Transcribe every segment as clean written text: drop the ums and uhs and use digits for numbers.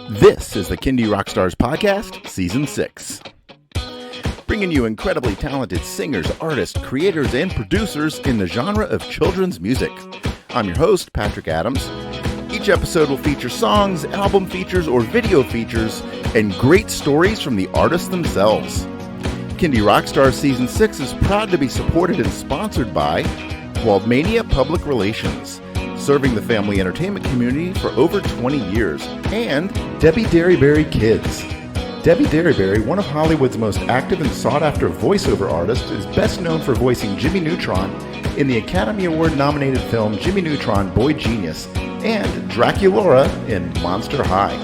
This is the Kindie Rockstars Podcast, Season 6. Bringing you incredibly talented singers, artists, creators, and producers in the genre of children's music. I'm your host, Patrick Adams. Each episode will feature songs, album features, or video features, and great stories from the artists themselves. Kindie Rockstars Season 6 is proud to be supported and sponsored by Waldmania Public Relations, serving the family entertainment community for over 20 years, and Debbie Derryberry Kids. Debbie Derryberry, one of Hollywood's most active and sought-after voiceover artists, is best known for voicing Jimmy Neutron in the Academy Award-nominated film Jimmy Neutron, Boy Genius, and Draculaura in Monster High.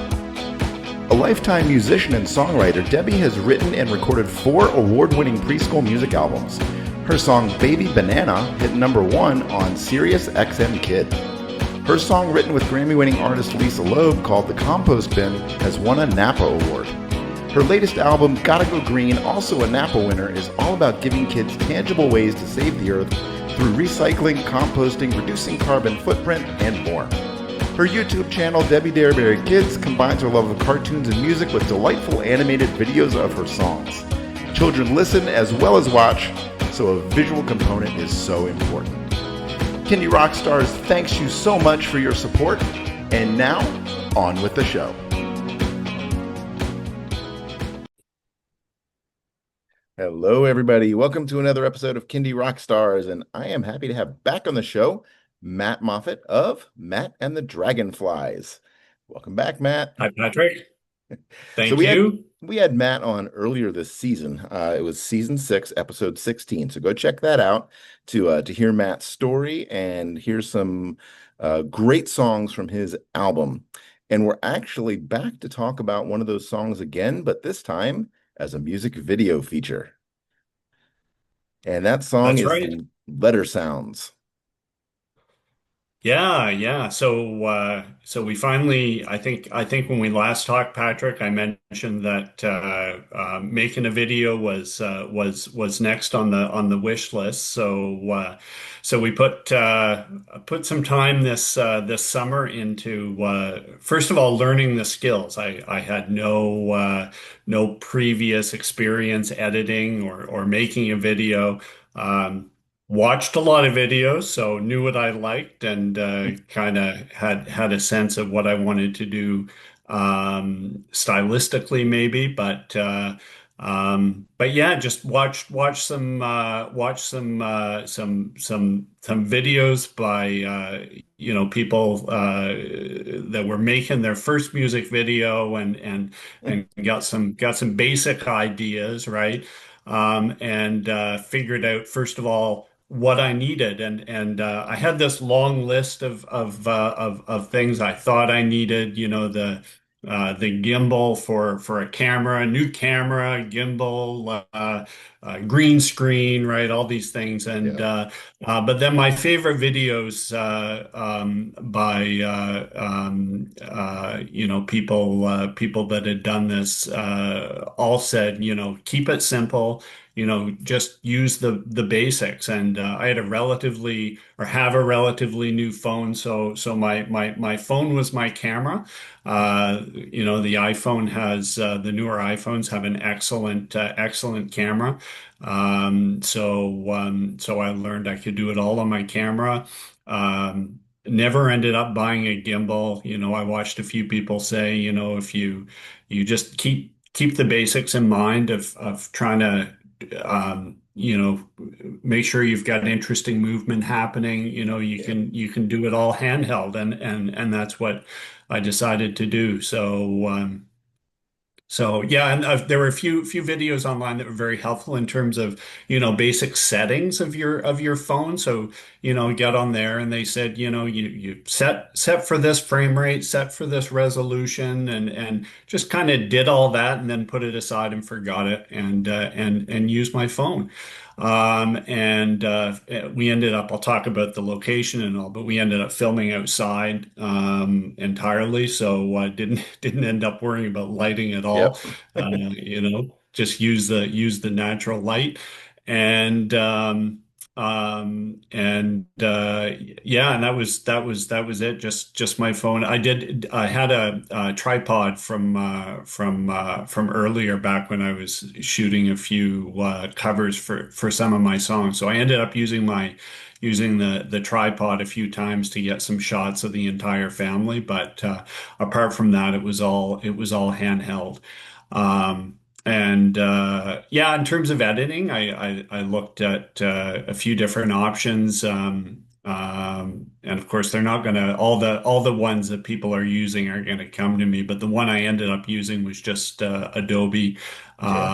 A lifetime musician and songwriter, Debbie has written and recorded 4 award-winning preschool music albums. Her song Baby Banana hit number 1 on Sirius XM Kid. Her song, written with Grammy-winning artist Lisa Loeb, called The Compost Bin, has won a Napa Award. Her latest album, Gotta Go Green, also a Napa winner, is all about giving kids tangible ways to save the earth through recycling, composting, reducing carbon footprint, and more. Her YouTube channel, Debbie Derryberry Kids, combines her love of cartoons and music with delightful animated videos of her songs. Children listen as well as watch, so a visual component is so important. Kindie Rockstars thanks you so much for your support, and now, on with the show. Hello, everybody. Welcome to another episode of Kindie Rockstars, and I am happy to have back on the show Matt Moffitt of Matt and the Dragonflies. Welcome back, Matt. Hi, Patrick. Thank So you. we had Matt on earlier this season. It was season 6, episode 16. So go check that out to hear Matt's story and hear some great songs from his album. And we're actually back to talk about one of those songs again, but this time as a music video feature. And that song That's is right. Letter Sounds. Yeah. So we finally, I think when we last talked, Patrick, I mentioned that making a video was next on the wish list. So we put some time this summer into first of all learning the skills. I had no previous experience editing or making a video. Um, Watched a lot of videos, so knew what I liked and kind of had a sense of what I wanted to do stylistically, maybe. But yeah, just watch some videos by people that were making their first music video and got some basic ideas, right? And figured out first of all what I needed, and I had this long list of things I thought I needed. The gimbal for a camera, a new camera, gimbal, green screen, right? All these things, and Yeah. but then my favorite videos by people that had done this all said, keep it simple, just use the basics. And I had a relatively or have a relatively new phone, so my phone was my camera. The newer iPhones have an excellent camera. So I learned I could do it all on my camera. Never ended up buying a gimbal. I watched a few people say, if you just keep the basics in mind of trying to make sure you've got interesting movement happening. You can do it all handheld, and that's what I decided to do. So yeah, and there were a few videos online that were very helpful in terms of basic settings of your phone. So get on there, and they said you set for this frame rate, set for this resolution, and just kind of did all that, and then put it aside and forgot it, and used my phone. And we ended up, I'll talk about the location and all, but we ended up filming outside entirely. So didn't end up worrying about lighting at all. Yep. Just use the natural light. And And yeah, and that was it. Just my phone. I had a tripod from earlier back when I was shooting a few covers for some of my songs. So I ended up using the tripod a few times to get some shots of the entire family. But apart from that, it was all handheld. Um, and yeah, in terms of editing, I looked at a few different options. And of course, they're not gonna all the ones that people are using are gonna come to me. But the one I ended up using was just Adobe Okay.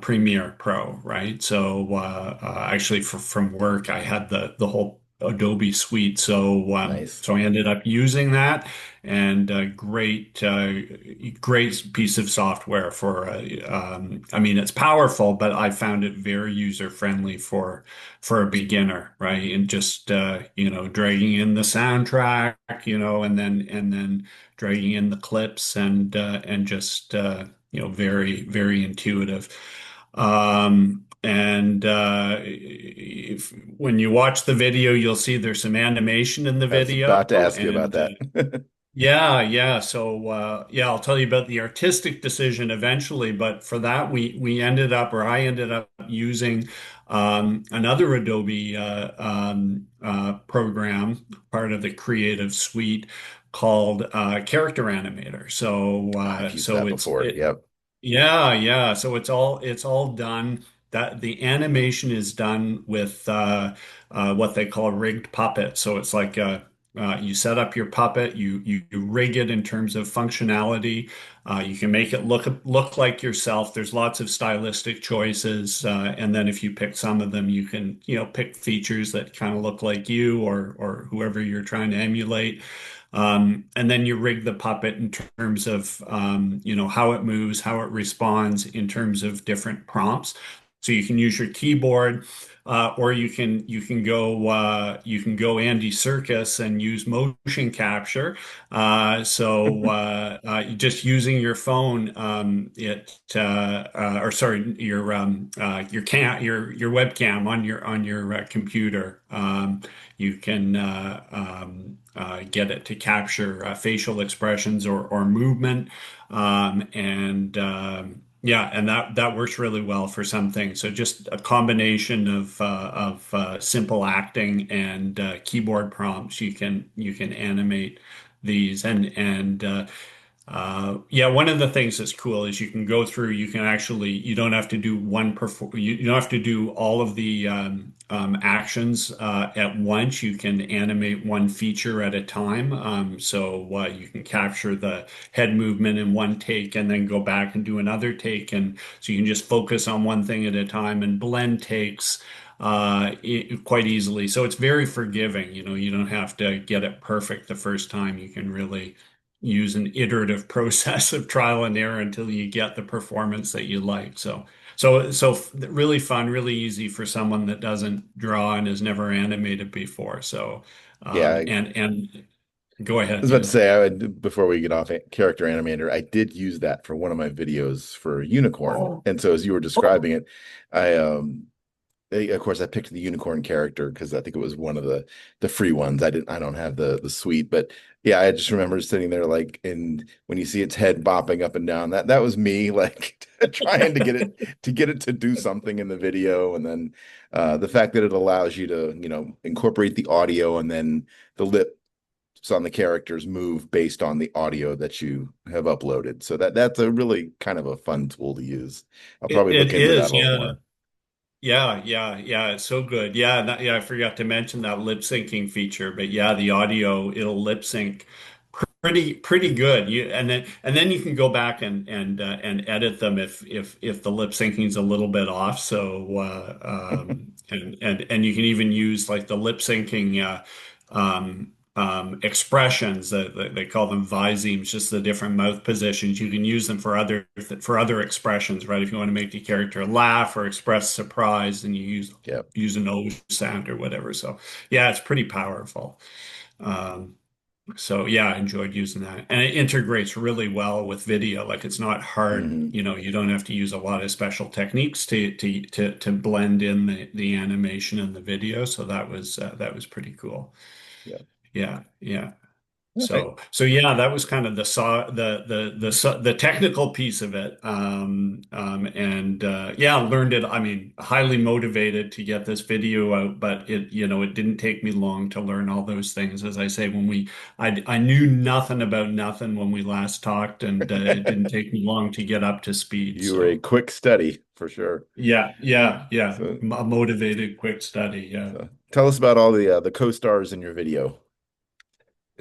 Premiere Pro, right? So actually, from work, I had the whole Adobe suite. Nice. So I ended up using that, and great piece of software for I mean, it's powerful, but I found it very user friendly for a beginner, right? And just dragging in the soundtrack, and then dragging in the clips, and just very very intuitive. And if when you watch the video, you'll see there's some animation in the I was video, about to ask you about and that. yeah, yeah. So yeah, I'll tell you about the artistic decision eventually, but for that we ended up, or I ended up using another Adobe program, part of the Creative Suite, called Character Animator. So I've uh, used so that it's before. it Yep. yeah, yeah. So it's all done. That the animation is done with what they call rigged puppet. So it's like you set up your puppet, you rig it in terms of functionality. You can make it look like yourself. There's lots of stylistic choices, and then if you pick some of them, you can pick features that kind of look like you or whoever you're trying to emulate. And then you rig the puppet in terms of how it moves, how it responds in terms of different prompts. So you can use your keyboard, or you can go Andy Serkis and use motion capture. Just using your phone, or sorry, your webcam on your computer. You can get it to capture facial expressions or movement, and yeah, and that works really well for some things. So just a combination of simple acting and keyboard prompts, you can animate these, and yeah, one of the things that's cool is you can go through, you don't have to do you don't have to do all of the actions at once. You can animate one feature at a time. So you can capture the head movement in one take and then go back and do another take. And so you can just focus on one thing at a time and blend takes quite easily. So it's very forgiving. You don't have to get it perfect the first time. You can really use an iterative process of trial and error until you get the performance that you like. So really fun, really easy for someone that doesn't draw and has never animated before. So, Yeah, I and go was ahead. about to Yeah. say, before we get off Character Animator, I did use that for one of my videos for Unicorn. Oh. And so as you were describing it, I of course I picked the unicorn character because I think it was one of the free ones. I don't have the suite, but yeah, I just remember sitting there like, and when you see its head bopping up and down, that was me like trying to get it to do something in the video. And then the fact that it allows you to, incorporate the audio, and then the lips on the characters move based on the audio that you have uploaded. So that's a really kind of a fun tool to use. I'll It, probably look it into that a is, little yeah. more. Yeah, yeah, yeah. It's so good. Yeah, yeah. I forgot to mention that lip syncing feature, but yeah, the audio it'll lip sync pretty good. And then you can go back and edit them if the lip syncing is a little bit off. So and you can even use like the lip syncing expressions that they call them visemes, just the different mouth positions. You can use them for other expressions, right? If you want to make the character laugh or express surprise, then you use a nose sound or whatever. So yeah, it's pretty powerful. Um, So yeah, I enjoyed using that. And it integrates really well with video. Like it's not hard, Hmm. you don't have to use a lot of special techniques to blend in the animation and the video. So that was pretty cool. Yeah. Yeah, yeah. All right. So yeah, that was kind of the technical piece of it. And yeah, learned it. I mean, highly motivated to get this video out, but it didn't take me long to learn all those things. As I say, I knew nothing about nothing when we last talked, and it didn't take me long to get up to speed. You were a So quick study for sure. yeah, yeah, yeah. So, A motivated, quick study. Yeah. so tell us about all the co-stars in your video.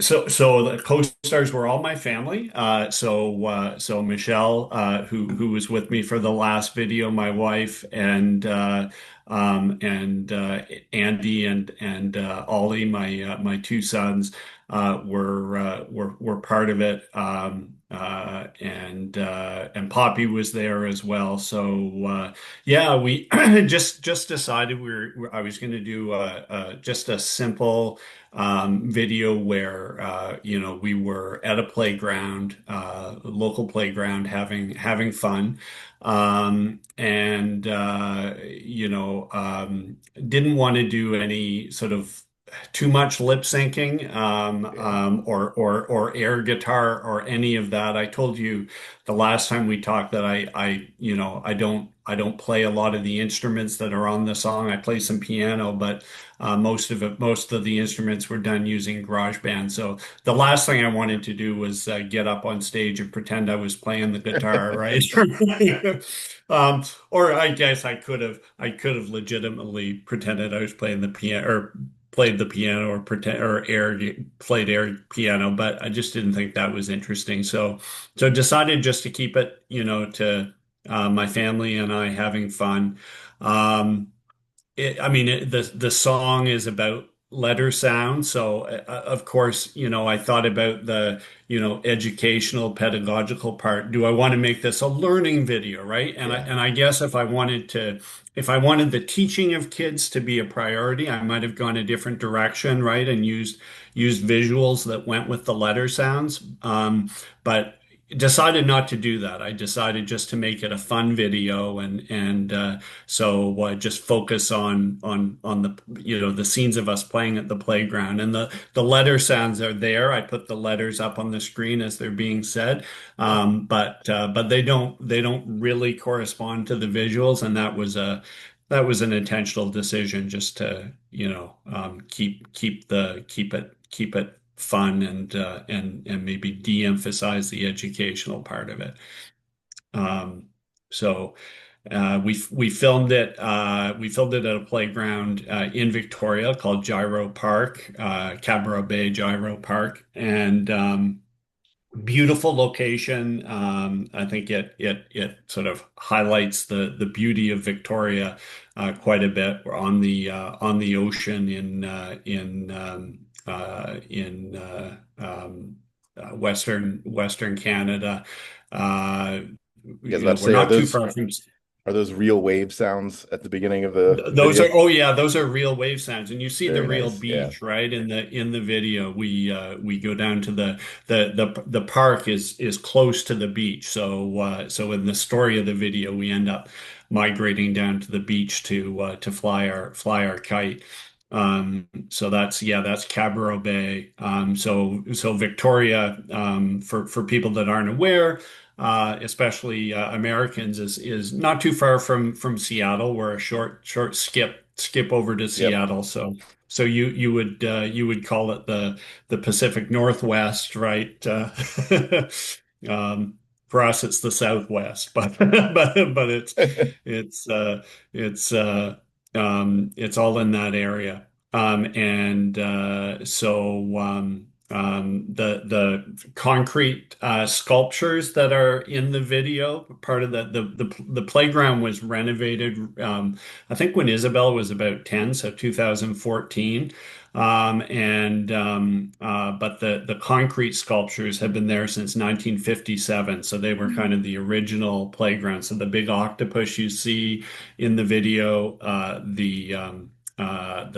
So the co-stars were all my family. So Michelle, who was with me for the last video, my wife, and Andy and Ollie, my two sons, were part of it. And Poppy was there as well. So yeah, we just decided I was going to do just a simple video where we were at a playground, local playground, having fun, and didn't want to do any sort of too much lip syncing, Yeah. or air guitar or any of that. I told you the last time we talked that I don't play a lot of the instruments that are on the song. I play some piano, but most of the instruments were done using GarageBand. So the last thing I wanted to do was get up on stage and pretend I was playing the guitar, right? Or I guess I could have legitimately pretended I was playing the piano or played the piano or played air piano, but I just didn't think that was interesting. So decided just to keep it, to my family and I having fun. Um, I mean, the song is about letter sound. So, of course, I thought about the, educational, pedagogical part. Do I want to make this a learning video, right? And I Yeah. and I guess if I wanted the teaching of kids to be a priority, I might have gone a different direction, right? And used visuals that went with the letter sounds. But decided not to do that. I decided just to make it a fun video and just focus on the scenes of us playing at the playground, and the letter sounds are there. I put the letters up on the screen as they're being said, Yeah. but they don't really correspond to the visuals, and that was an intentional decision just to keep it fun and maybe de-emphasize the educational part of it. Um, so. We filmed it at a playground in Victoria called Gyro Park, Cabra Bay Gyro Park, and beautiful location. I think it sort of highlights the beauty of Victoria quite a bit. We're on the ocean in Western Canada. Uh, I was about to we're say, not too far from. are those real wave sounds at the beginning of the Those video? are, oh yeah, those are real wave sounds, and you see the Very real nice. Yeah. beach, right? In the video, we go down to the park is close to the beach, so in the story of the video, we end up migrating down to the beach to fly our kite. So that's Cabra Bay. So Victoria, for people that aren't aware, especially Americans, is not too far from Seattle. We're a short skip over to Yep. Seattle. So you would call it the Pacific Northwest, right? Um, for us, it's the Southwest, but it's uh, it's uh, it's all in that area. The concrete sculptures that are in the video, part of the playground was renovated. I think when Isabel was about 10, so 2014. But the concrete sculptures have been there since 1957, so they were kind of the original playground. So the big octopus you see in the video, the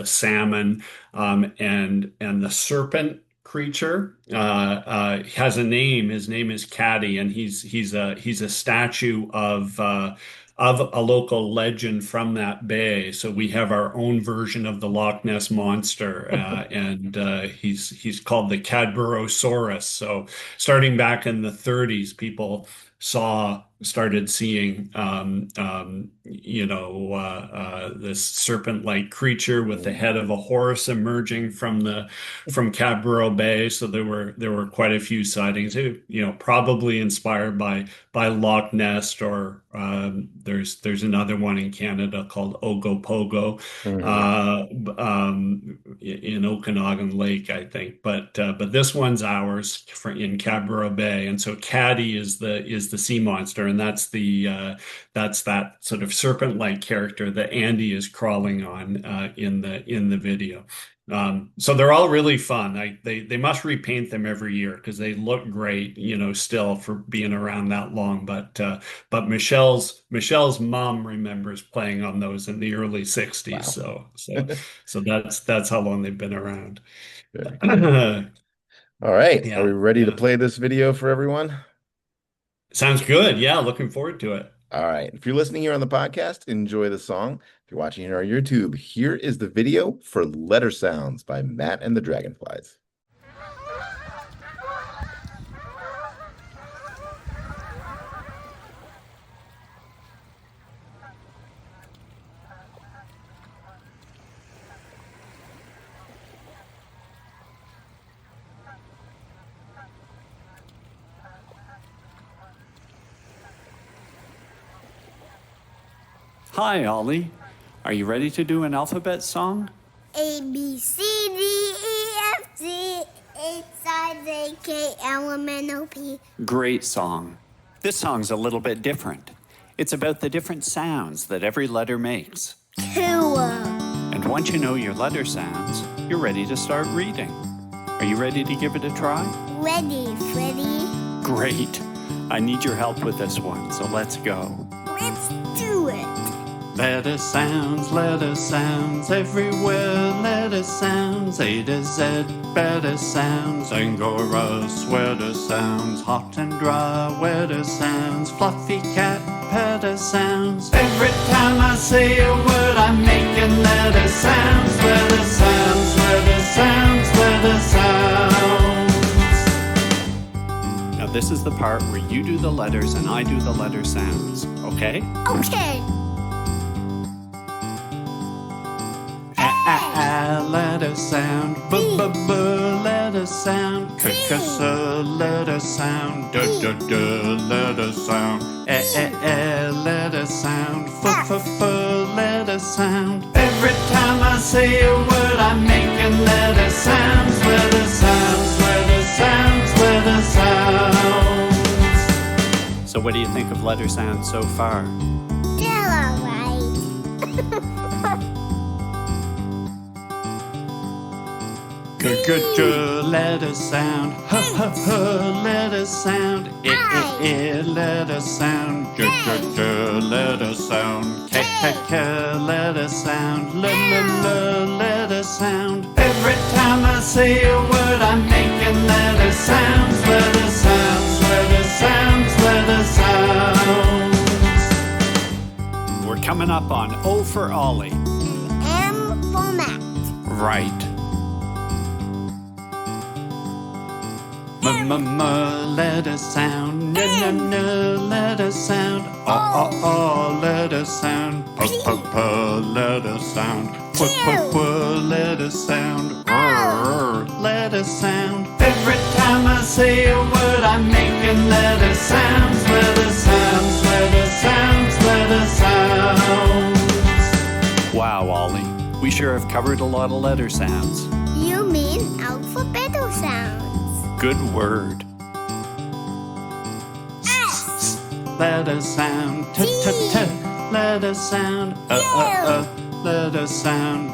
salmon, and the serpent creature has a name. His name is Caddy, and he's a statue of a local legend from that bay. So we have our own version of the Loch Ness monster, and he's called the Cadborosaurus. So starting back in the 30s, people started seeing this serpent-like creature with the head of a horse emerging from Cadboro Bay. So there were quite a few sightings, probably inspired by Loch Ness, or there's another one in Canada called Ogopogo, in Okanagan Lake, I think. But this one's ours in Cadboro Bay, and so Caddy is the sea monster, and that's that sort of serpent-like character that Andy is crawling on in the video. So they're all really fun. They must repaint them every year because they look great, still for being around that long. But Michelle's mom remembers playing on those in the early 60s. Wow. So that's how long they've been around. All right. Yeah. Are we ready to play this video for everyone? Sounds good. Yeah, looking forward to it. All right. If you're listening here on the podcast, enjoy the song. If you're watching here on YouTube, here is the video for Letter Sounds by Matt and the Dragonflies. Hi, Ollie. Are you ready to do an alphabet song? A, B, C, D, E, F, G, H, I, J, K, L, M, N, O, P. Great song. This song's a little bit different. It's about the different sounds that every letter makes. Cool. And once you know your letter sounds, you're ready to start reading. Are you ready to give it a try? Ready, Freddy. Great. I need your help with this one, so let's go. Let's do it. Letter sounds everywhere. Letter sounds, A to Z, better sounds. Angora, sweater sounds, hot and dry, wetter sounds. Fluffy cat, petter sounds. Every time I say a word, I'm making letter sounds. Letter sounds, letter sounds, letter sounds. Now this is the part where you do the letters and I do the letter sounds, okay? Okay. Letter sound, letter sound, letter sound, letter sound, letter sound, letter sound. Every time I say a word, I'm making letter sounds, letter sounds, letter sounds, letter sounds. So what do you think of letter sounds so far? They're all right. Good, letter sound, letter sound, letter sound, letter sound, letter sound, letter sound. Every time I say a word, I'm making letter sounds, letter sounds, letter sounds, letter sounds. We're coming up on O for Ollie. M for Matt. Right. Letter sound, letter sound, letter sound, letter sound, letter sound, letter sound. Every time I say a word, I'm making letter sounds, letter sounds, letter sounds, letter sounds. Wow, Ollie, we sure have covered a lot of letter sounds. You mean alphabetical sounds. Good word. S. Letter sound, letter sound, letter sound, letter sound,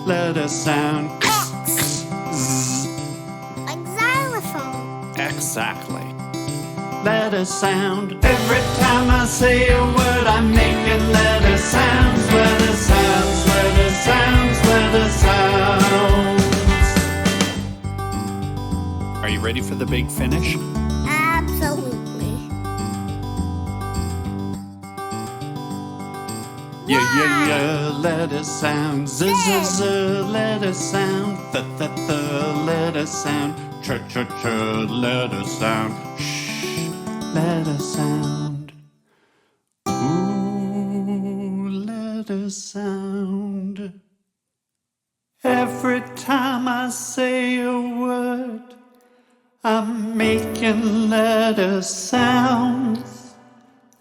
letter sound, Like xylophone. Exactly. Letter sound. Every time I say a word, I'm making letter sounds, letter sounds, letter sounds, letter sounds. you ready for the big finish? Absolutely. Let it sound. Z z z, let it sound. Th th th, let it sound. Ch ch ch, let it sound. Shh, let it sound. Ooh, let it sound. Every time I say a word, I'm making letter sounds.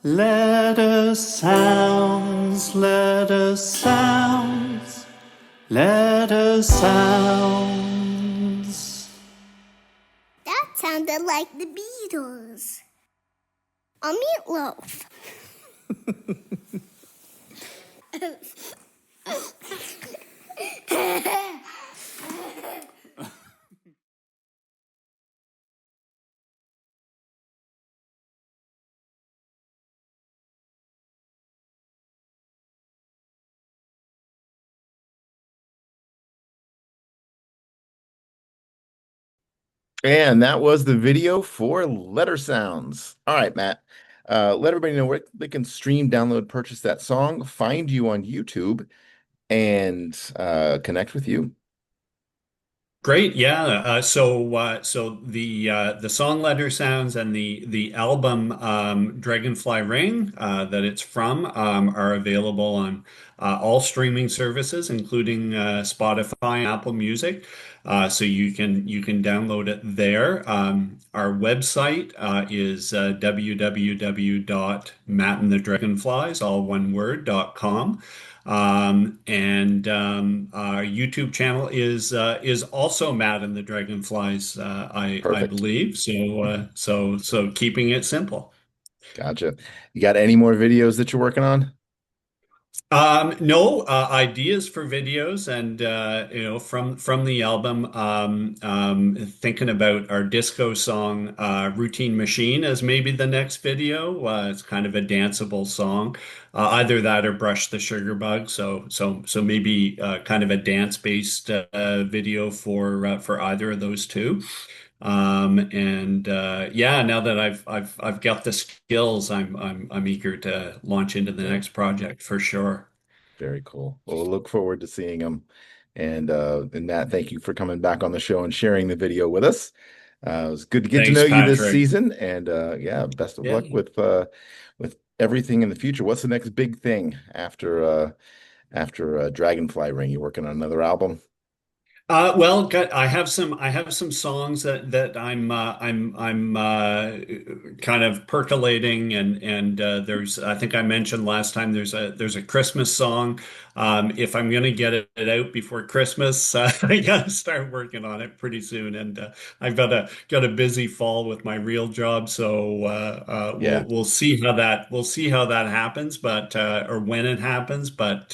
Letter sounds, letter sounds, letter sounds. That sounded like the Beatles. A meatloaf. And that was the video for Letter Sounds. All right, Matt. Let everybody know where they can stream, download, purchase that song, find you on YouTube, and connect with you. Great, yeah. So the song Letter Sounds and the album Dragonfly Ring that it's from are available on all streaming services, including Spotify and Apple Music. So you can download it there. Our website is www.mattandthedragonflies, all one word, .com. And our YouTube channel is also Matt and the Dragonflies, I Perfect. believe. So keeping it simple. Gotcha. You got any more videos that you're working on? No ideas for videos, and from the album, thinking about our disco song "Routine Machine" as maybe the next video. It's kind of a danceable song, either that or "Brush the Sugar Bug." So maybe kind of a dance-based video for either of those two. And yeah, now that I've got the skills, I'm eager to launch into the Yeah. next project for sure. Very cool. Well, we'll look forward to seeing them. And Matt, thank you for coming back on the show and sharing the video with us. It was good to get to know Thanks, you this Patrick. season. And yeah, best of Yeah. luck with everything in the future. What's the next big thing after Dragonfly Ring? You working on another album? Well, I have some songs that I'm kind of percolating, and there's, I think I mentioned last time, there's a Christmas song. If I'm gonna get it out before Christmas, I gotta start working on it pretty soon. And I've got a busy fall with my real job, so Yeah, we'll see how that happens, but or when it happens, but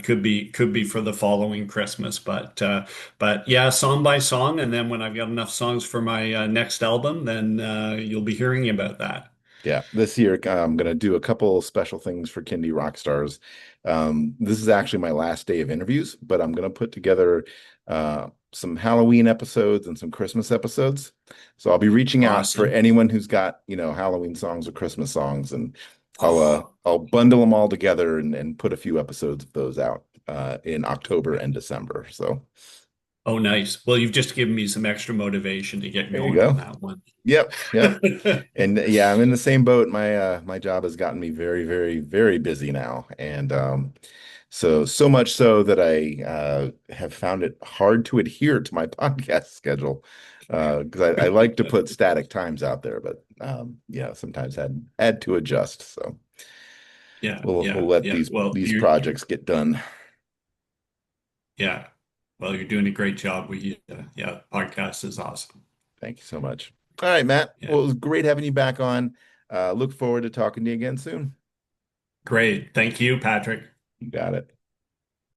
could be for the following Christmas, but yeah, song by song, and then when I've got enough songs for my next album, then you'll be hearing about that. yeah. This year, I'm gonna do a couple special things for Kindie Rockstars. This is actually my last day of interviews, but I'm gonna put together some Halloween episodes and some Christmas episodes. So I'll be reaching out for Awesome. anyone who's got, Halloween songs or Christmas songs, and Oh, I'll bundle them all together and put a few episodes of those out in October and December. So oh, nice. Well, you've just given me some extra motivation to get there you going on go. that one. Yep, yep. And yeah, I'm in the same boat. My job has gotten me very, very, very busy now. And so much so that I have found it hard to adhere to my podcast schedule. Because I like to put static times out there, but yeah, sometimes had to adjust. So Yeah, we'll yeah, let yeah. Well, these you, projects get done. yeah. Well, you're doing a great job. Yeah, podcast is awesome. Thank you so much. All right, Matt. Yeah, Well, it was great having you back on. Look forward to talking to you again soon. great. Thank you, Patrick. You got it.